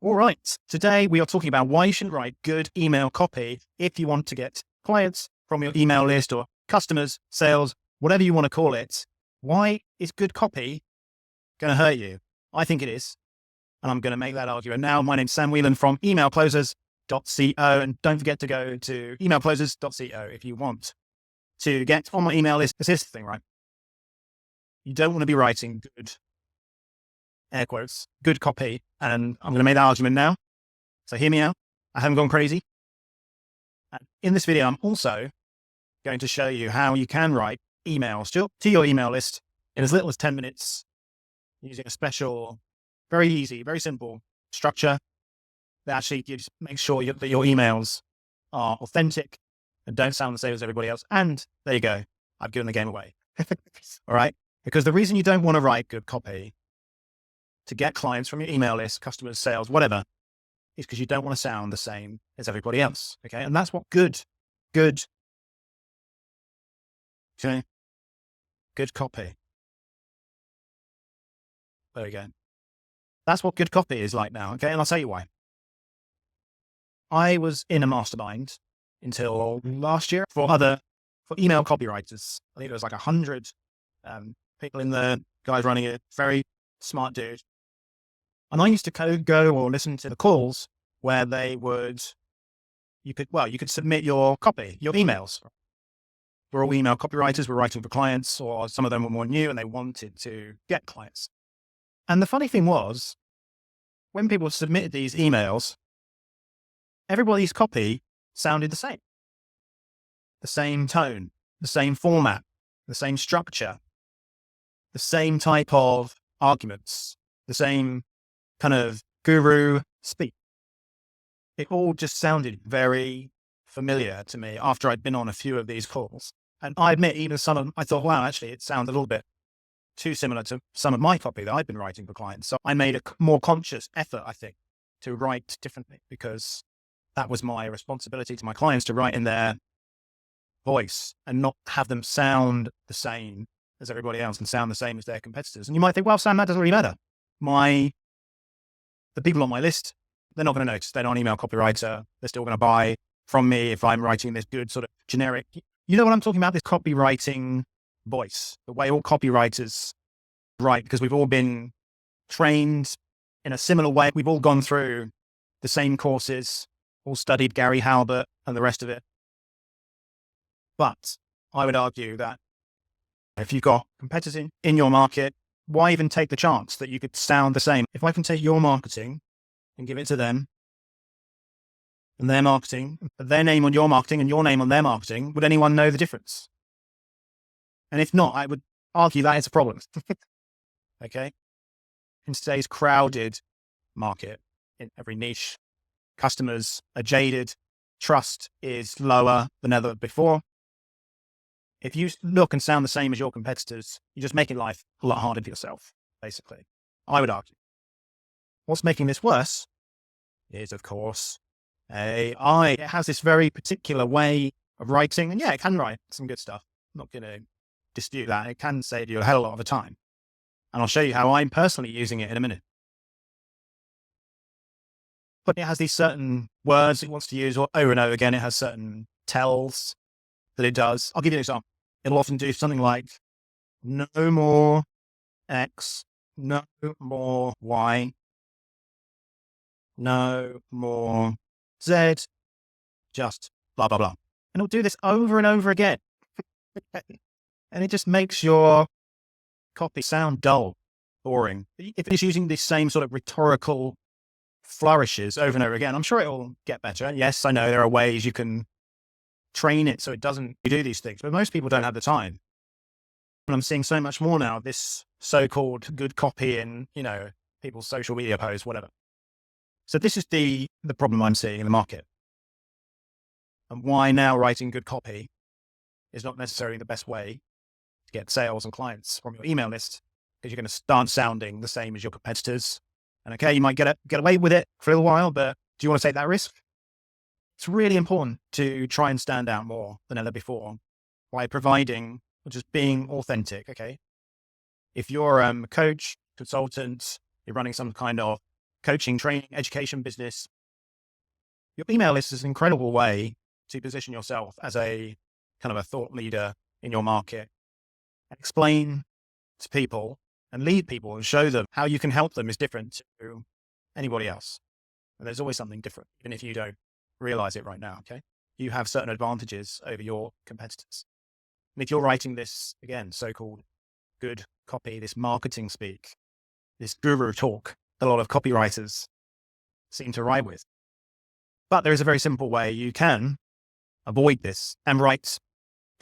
All right. Today we are talking about why you should write good email copy if you want to get clients from your email list or customers, sales, whatever you want to call it. Why is good copy going to hurt you? I think it is. And I'm going to make that argument now. My name's Sam Whelan from emailclosers.co. And don't forget to go to emailclosers.co if you want to get on my email list. This is the thing, right? You don't want to be writing good, air quotes, good copy. And I'm going to make that argument now. So hear me out. I haven't gone crazy. And in this video, I'm also going to show you how you can write emails to your email list in as little as 10 minutes using a special, very easy, very simple structure that actually makes sure that your emails are authentic and don't sound the same as everybody else. And there you go. I've given the game away. All right. Because the reason you don't want to write good copy to get clients from your email list, customers, sales, whatever, is because you don't want to sound the same as everybody else. Okay. And that's what good copy. There we go. That's what good copy is like now. Okay. And I'll tell you why. I was in a mastermind until last year for email copywriters. I think there was like 100 people in there, guys running it, very smart dude. And I used to go or listen to the calls where you could submit your copy, your emails. We're all email copywriters, we're writing for clients, or some of them were more new and they wanted to get clients. And the funny thing was, when people submitted these emails, everybody's copy sounded the same. The same tone, the same format, the same structure, the same type of arguments, the same kind of guru speak. It all just sounded very familiar to me after I'd been on a few of these calls. And I admit, even some of them, I thought, wow, actually, it sounds a little bit too similar to some of my copy that I've been writing for clients. So I made a more conscious effort, I think, to write differently because that was my responsibility to my clients to write in their voice and not have them sound the same as everybody else and sound the same as their competitors. And you might think, well, Sam, that doesn't really matter. The people on my list, they're not going to notice. They're not an email copywriter. They're still going to buy from me if I'm writing this good sort of generic, you know what I'm talking about? This copywriting voice, the way all copywriters write, because we've all been trained in a similar way. We've all gone through the same courses, all studied Gary Halbert and the rest of it. But I would argue that if you've got competitors in your market, why even take the chance that you could sound the same? If I can take your marketing and give it to them and their marketing, put their name on your marketing and your name on their marketing, would anyone know the difference? And if not, I would argue that is a problem. Okay. In today's crowded market, in every niche, customers are jaded, trust is lower than ever before. If you look and sound the same as your competitors, you're just making life a lot harder for yourself, basically. I would argue. What's making this worse is, of course, AI. It has this very particular way of writing, and yeah, it can write some good stuff. I'm not going to dispute that. It can save you a hell of a lot of the time. And I'll show you how I'm personally using it in a minute. But it has these certain words it wants to use over and over again. It has certain tells that it does. I'll give you an example. It'll often do something like, no more X, no more Y, no more Z, just blah, blah, blah. And it'll do this over and over again. And it just makes your copy sound dull, boring. If it's using the same sort of rhetorical flourishes over and over again, I'm sure it'll get better. And yes, I know there are ways you can train it so it doesn't do these things, but most people don't have the time. And I'm seeing so much more now, this so-called good copy in, people's social media posts, whatever. So this is the problem I'm seeing in the market. And why now writing good copy is not necessarily the best way to get sales and clients from your email list, because you're going to start sounding the same as your competitors. And okay, you might get away with it for a little while, but do you want to take that risk? It's really important to try and stand out more than ever before by providing or just being authentic. Okay. If you're a coach, consultant, you're running some kind of coaching, training, education, business, your email list is an incredible way to position yourself as a kind of a thought leader in your market and explain to people and lead people and show them how you can help them is different to anybody else. And there's always something different, even if you don't realize it right now. Okay. You have certain advantages over your competitors. And if you're writing this, again, so-called good copy, this marketing speak, this guru talk, a lot of copywriters seem to write with. But there is a very simple way you can avoid this and write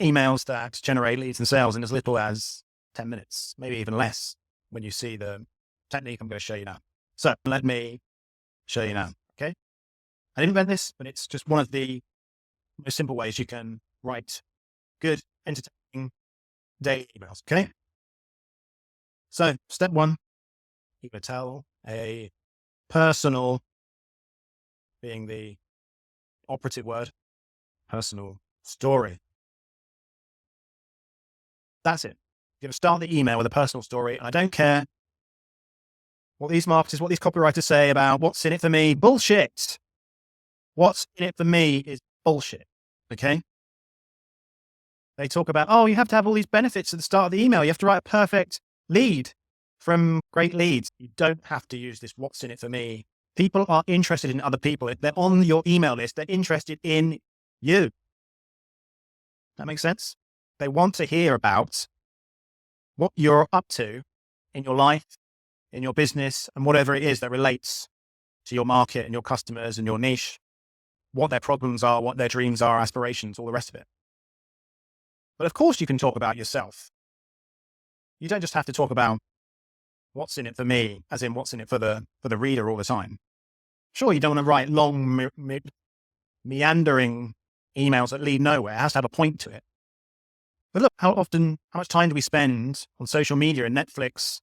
emails that generate leads and sales in as little as 10 minutes, maybe even less when you see the technique I'm going to show you now. So let me show you now. Okay. I didn't invent this, but it's just one of the most simple ways you can write good, entertaining daily emails. Okay. So step one, you're going to tell a personal, being the operative word, personal story. That's it. You're going to start the email with a personal story. And I don't care what these marketers, what these copywriters say about what's in it for me. Bullshit. What's in it for me is bullshit. Okay. They talk about, oh, you have to have all these benefits at the start of the email. You have to write a perfect lead from great leads. You don't have to use this what's in it for me. People are interested in other people. If they're on your email list, they're interested in you. That makes sense? They want to hear about what you're up to in your life, in your business, and whatever it is that relates to your market and your customers and your niche, what their problems are, what their dreams are, aspirations, all the rest of it. But of course you can talk about yourself. You don't just have to talk about what's in it for me, as in what's in it for the reader all the time. Sure, you don't want to write long, meandering emails that lead nowhere. It has to have a point to it. But look, how much time do we spend on social media and Netflix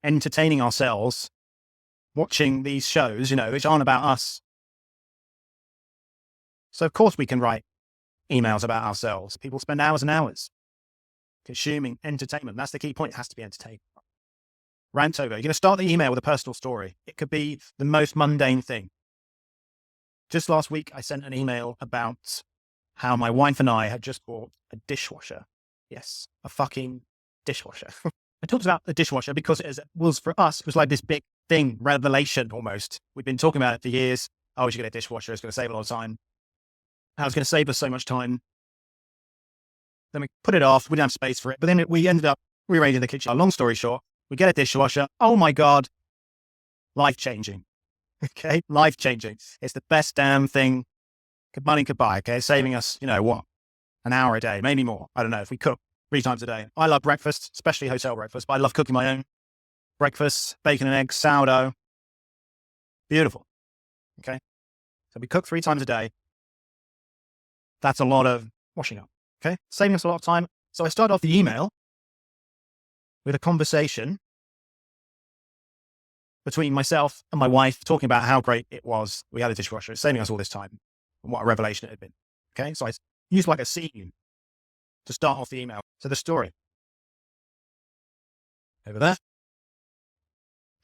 entertaining ourselves, watching these shows, which aren't about us? So of course we can write emails about ourselves. People spend hours and hours consuming entertainment. That's the key point. It has to be entertainment. Rant over. You're going to start the email with a personal story. It could be the most mundane thing. Just last week, I sent an email about how my wife and I had just bought a dishwasher. Yes, a fucking dishwasher. I talked about the dishwasher because it was for us, it was like this big thing, revelation almost. We've been talking about it for years. Oh, we should get a dishwasher. It's going to save a lot of time. How it's going to save us so much time. Then we put it off. We didn't have space for it. But then we ended up rearranging the kitchen. Long story short, we get a dishwasher. Oh my God. Life-changing. Okay. Life-changing. It's the best damn thing money could buy. Okay. Saving us, an hour a day, maybe more. I don't know, if we cook 3 times a day. I love breakfast, especially hotel breakfast, but I love cooking my own breakfast, bacon and eggs, sourdough. Beautiful. Okay. So we cook 3 times a day. That's a lot of washing up. Okay. Saving us a lot of time. So I started off the email with a conversation between myself and my wife talking about how great it was. We had a dishwasher, saving us all this time and what a revelation it had been. Okay. So I used like a scene to start off the email. So the story over there.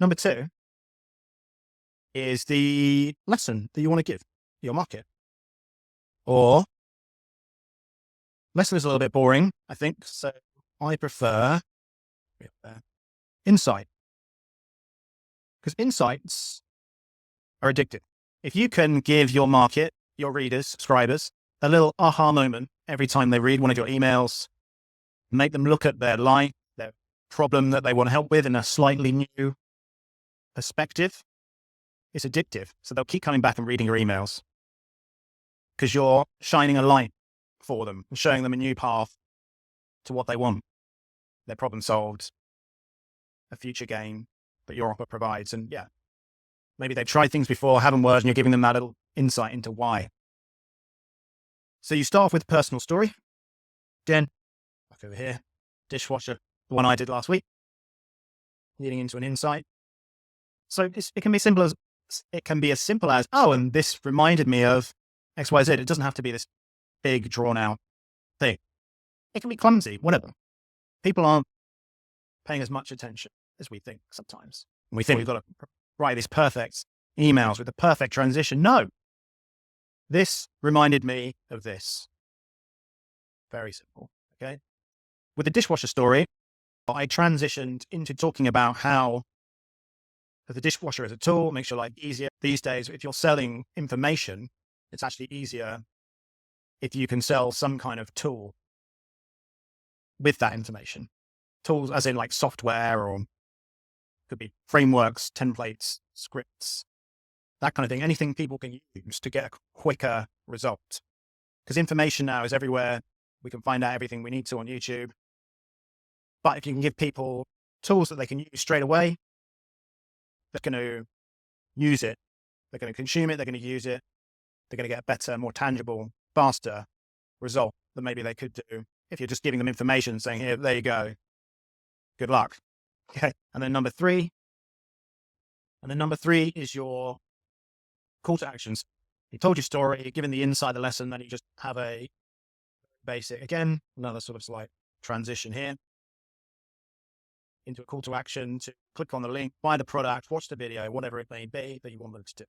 Number 2 is the lesson that you want to give your market. Or lesson is a little bit boring, I think. So I prefer insight, because insights are addictive. If you can give your market, your readers, subscribers, a little aha moment every time they read one of your emails, make them look at their life, their problem that they want to help with in a slightly new perspective, it's addictive. So they'll keep coming back and reading your emails because you're shining a light for them and showing them a new path to what they want. Their problem solved, a future gain that your offer provides. And yeah, maybe they've tried things before, haven't worked, and you're giving them that little insight into why. So you start off with a personal story. Then, back over here, dishwasher, the one I did last week, leading into an insight. So it can be as simple as, oh, and this reminded me of X, Y, Z. It doesn't have to be this big, drawn out thing. It can be clumsy, whatever. People aren't paying as much attention as we think sometimes. And we think we've got to write this perfect emails with the perfect transition. No, this reminded me of this. Very simple. Okay. With the dishwasher story, I transitioned into talking about how the dishwasher is a tool, makes your life easier. These days, if you're selling information, it's actually easier if you can sell some kind of tool with that information. Tools as in like software, or could be frameworks, templates, scripts, that kind of thing. Anything people can use to get a quicker result. Because information now is everywhere. We can find out everything we need to on YouTube. But if you can give people tools that they can use straight away, they're going to use it. They're going to consume it. They're going to use it. They're going to get a better, more tangible, faster result than maybe they could do if you're just giving them information saying, here, there you go. Good luck. Okay. And then number three is your call to actions. You told your story, given the insight, the lesson, then you just have a basic, again, another sort of slight transition here into a call to action to click on the link, buy the product, watch the video, whatever it may be that you want them to do.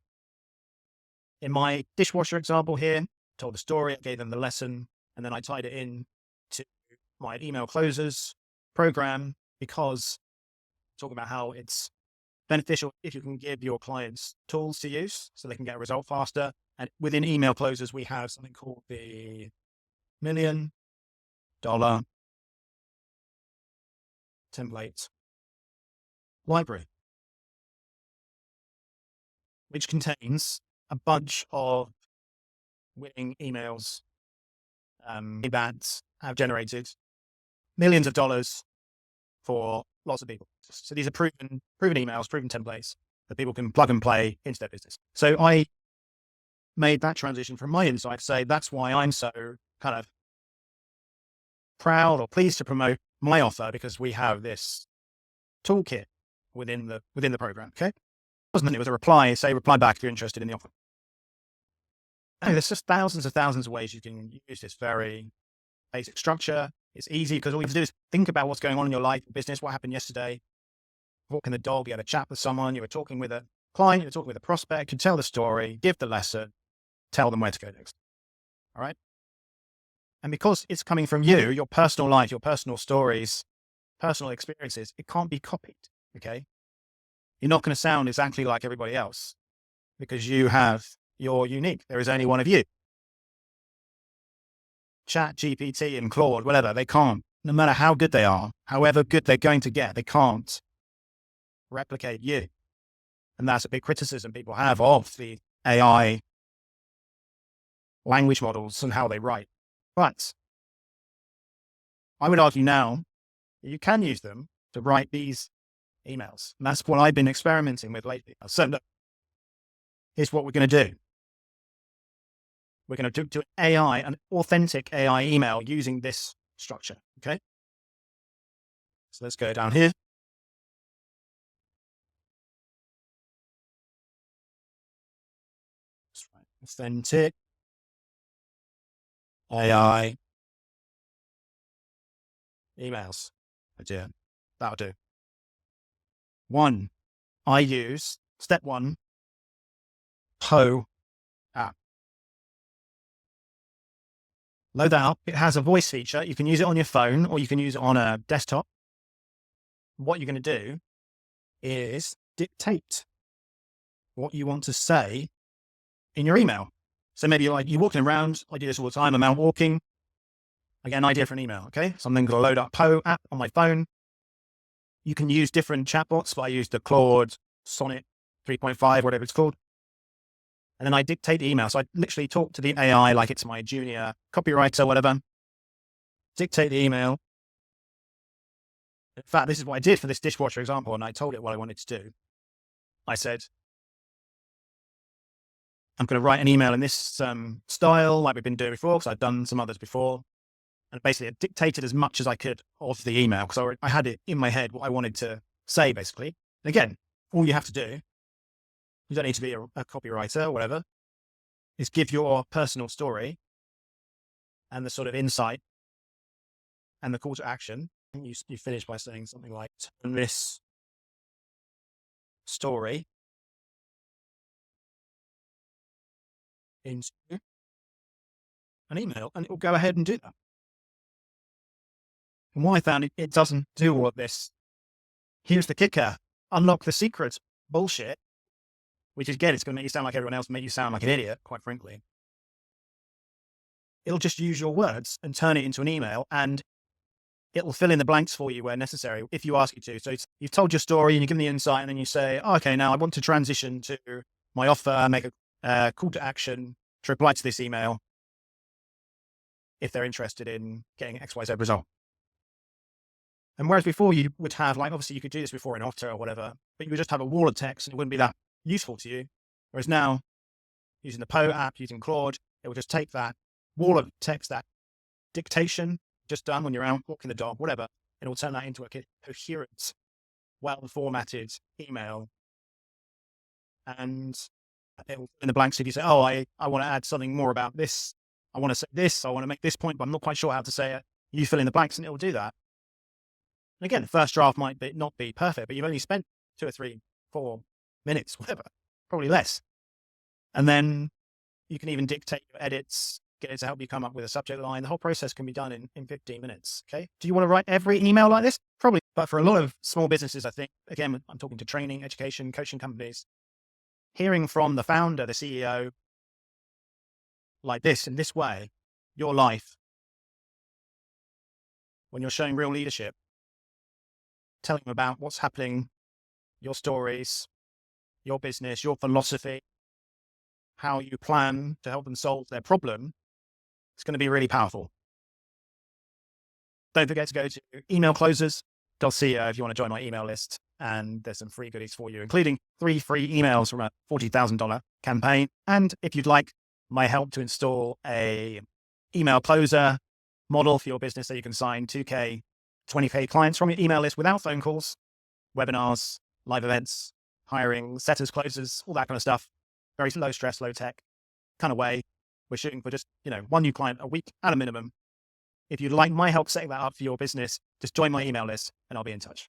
In my dishwasher example here, told the story, I gave them the lesson, and then I tied it in to my email closers program, because talking about how it's beneficial if you can give your clients tools to use so they can get a result faster. And within email closers, we have something called the $1 Million Template Library, which contains a bunch of winning emails that have generated millions of dollars for lots of people. So these are proven emails, proven templates that people can plug and play into their business. So I made that transition from my insight to say that's why I'm so kind of proud or pleased to promote my offer, because we have this toolkit within the program. Okay. It was a reply back if you're interested in the offer. And there's just thousands of ways you can use this very basic structure. It's easy because all you have to do is think about what's going on in your life, business, what happened yesterday, walking the dog, you had a chat with someone, you were talking with a client, you were talking with a prospect, you tell the story, give the lesson, tell them where to go next. All right. And because it's coming from you, your personal life, your personal stories, personal experiences, it can't be copied. Okay. You're not going to sound exactly like everybody else because you're unique. There is only one of you. Chat, GPT and Claude, whatever, they can't, no matter how good they are, however good they're going to get, they can't replicate you. And that's a big criticism people have of the AI language models and how they write. But I would argue now you can use them to write these emails. And that's what I've been experimenting with lately. So look, here's what we're going to do. We're going to do an authentic AI email using this structure. Okay. So let's go down here. Authentic AI emails. That'll do. One, I use step one, Poe app. Load that up. It has a voice feature. You can use it on your phone or you can use it on a desktop. What you're going to do is dictate what you want to say in your email. So maybe you're walking around. I do this all the time. I'm out walking. I get an idea for an email. Okay. So I'm then going to load up Poe app on my phone. You can use different chatbots, but I use the Claude Sonnet 3.5, whatever it's called. And then I dictate the email. So I literally talk to the AI like it's my junior copywriter, whatever. Dictate the email. In fact, this is what I did for this dishwasher example. And I told it what I wanted to do. I said, I'm going to write an email in this style like we've been doing before, because I've done some others before. And basically it dictated as much as I could of the email, because I had it in my head what I wanted to say, basically. And again, all you have to do, you don't need to be a copywriter or whatever, is give your personal story and the sort of insight and the call to action. You finish by saying something like, turn this story into an email, and it will go ahead and do that. And what I found, it doesn't do all of this. Here's the kicker: unlock the secret bullshit, which again, it's going to make you sound like everyone else, make you sound like an idiot, quite frankly. It'll just use your words and turn it into an email, and it will fill in the blanks for you where necessary if you ask it to. So you've told your story and you give them the insight, and then you say, oh, okay, now I want to transition to my offer, make a call to action to reply to this email if they're interested in getting XYZ result. And whereas before you would have, like, obviously you could do this before in Otter or whatever, but you would just have a wall of text and it wouldn't be that useful to you. Whereas now, using the Poe app, using Claude, it will just take that wall of text, that dictation just done when you're out walking the dog, whatever, and it will turn that into a coherent, well-formatted email. And it will fill in the blanks if you say, oh, I want to add something more about this. I want to say this, I want to make this point, but I'm not quite sure how to say it. You fill in the blanks and it will do that. And again, the first draft might not be perfect, but you've only spent 2 or 3, 4 minutes, whatever, probably less. And then you can even dictate your edits, get it to help you come up with a subject line. The whole process can be done in 15 minutes. Okay. Do you want to write every email like this? Probably. But for a lot of small businesses, I think, again, I'm talking to training, education, coaching companies, hearing from the founder, the CEO, like this, in this way, your life, when you're showing real leadership, telling them about what's happening, your stories, your business, your philosophy, how you plan to help them solve their problem, it's going to be really powerful. Don't forget to go to emailclosers.co if you want to join my email list. And there's some free goodies for you, including 3 free emails from a $40,000 campaign. And if you'd like my help to install a email closer model for your business so you can sign 2K, 20K clients from your email list without phone calls, webinars, live events, hiring, setters, closers, all that kind of stuff. Very low stress, low tech kind of way. We're shooting for just, 1 new client a week at a minimum. If you'd like my help setting that up for your business, just join my email list and I'll be in touch.